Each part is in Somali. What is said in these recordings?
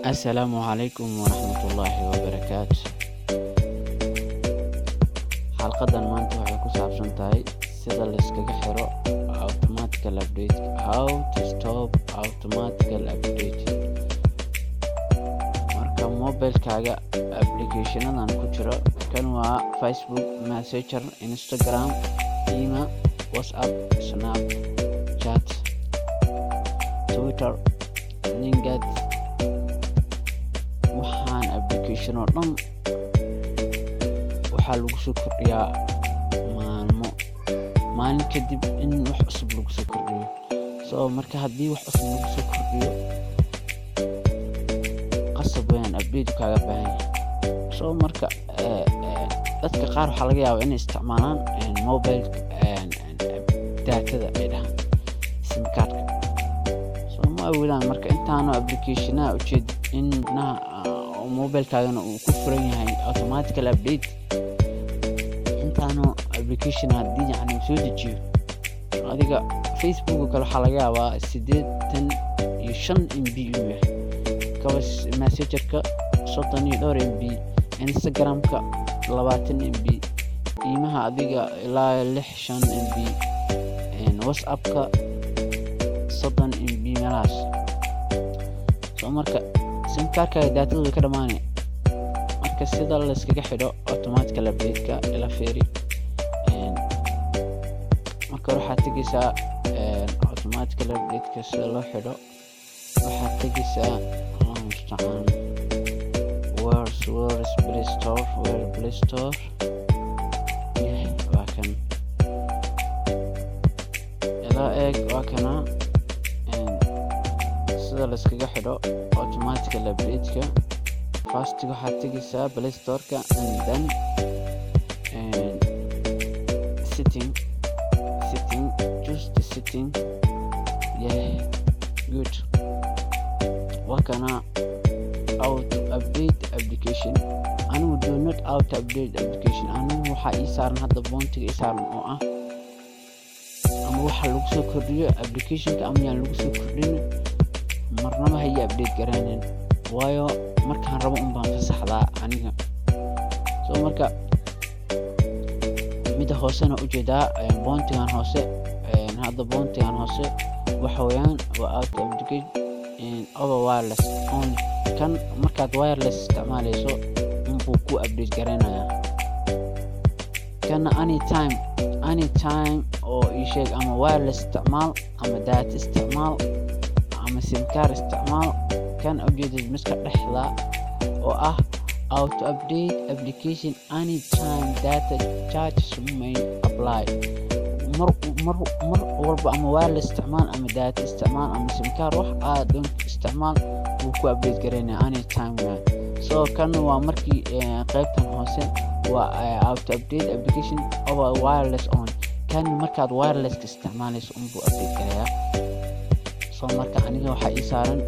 السلام عليكم ورحمة الله وبركاته. xalqadan maanta waxay ku saabsan tahay sida la iskaga xiro automatical update. How to stop automatical update. Marka mobilkaaga applicationadan ku jira, kan waa Facebook, Messenger, Instagram, email, WhatsApp, Snapchat, Twitter, LinkedIn. waxaan application oo dhan waxaa lagu soo kordhiyaa maalin kadib in wax cusub lagu soo kordhiyo. Marka haddii wax cusub lagu soo kordhiyo, qasab weyn update kaaga baahan yahay. Marka dadka qaar waxaa laga yaabaa inay isticmaalaan mobile datada ay dhahaan sim cardka. Ma awoodaan marka intaanu applicationaha ujeed inaha mobilkaagana uu ku furan yahay automatical update. intaanu application haddii soo dejiyo, adiga Facebook kale waxaa laga yaabaa 85 MB inuu yahay, kawas Messengerka 32 MB, Instagramka 20 MB, emailha adiga ilaa 6 MB, WhatsAppka 30 MB meelahaas. Marka sim cardka datada way ka dhamaanay. Marka sida la iskaga xidho automatical update-ka ila fiiri. marka waxaad tagaysaa automatical update-ka sida loo xidho. waxaad tagaysaa where's Play Store, waa kan ilaa eeg waa kana sida la iskaga xidho automatical update-ka. First waxaad tagaysaa Play Store-ka and then setting, choose the setting. Good. Wakana auto update application. Anu do not auto update application. Anu waxaa ii saaran hadda boontiga ii saaran oo ah ama waxa lagu soo kordhiyo application-ka ama yaan lagu soo kordhin marnaba hay update garaanin, waayo markaan rabo baan fasaxdaa aniga. Marka mida hoosena u jeedaa boontigan hoose, hadda boontigan hoose waxa weeyaan waa auto update over wireless only. kan markaad wireless isticmaalayso buu ku update garanayaa. kana anytime oo ii sheeg ama wireless isticmaal ama data isticmaal ama sim card isticmaal, kan update miska dhexda oo ah auto update application anytime data charges may apply. mar walba ama wireless isticmaal ama data isticmaal ama sim card wax aad isticmaal wuu ku update garanaya anytime. kan waa markii qaybtan hoose waa auto update application over wireless on. kan markaad wireless isticmaalayso buu update garaya. marka aniga waxaa ii saaran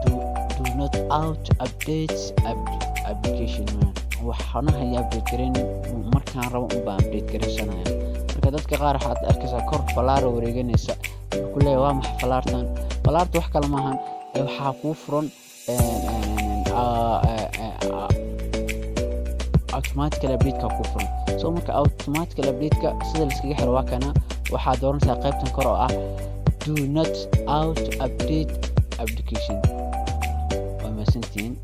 do not auto update application. waxaana hay update garan markaan rabo baan update garaysanaya. marka dadka qaar waxaad arkaysaa kor falaar wareeganaysa, wuxuu leeyahay waa maxay falaartan? falaarta wax kale maahan, waxaa kuu furan automatical update-ka kuu furan. marka automatical update-ka sida la iskaga xiro waa kana. waxaad dooranaysaa qaybtan kor oo ah do not auto update application. waa mahadsantihiin.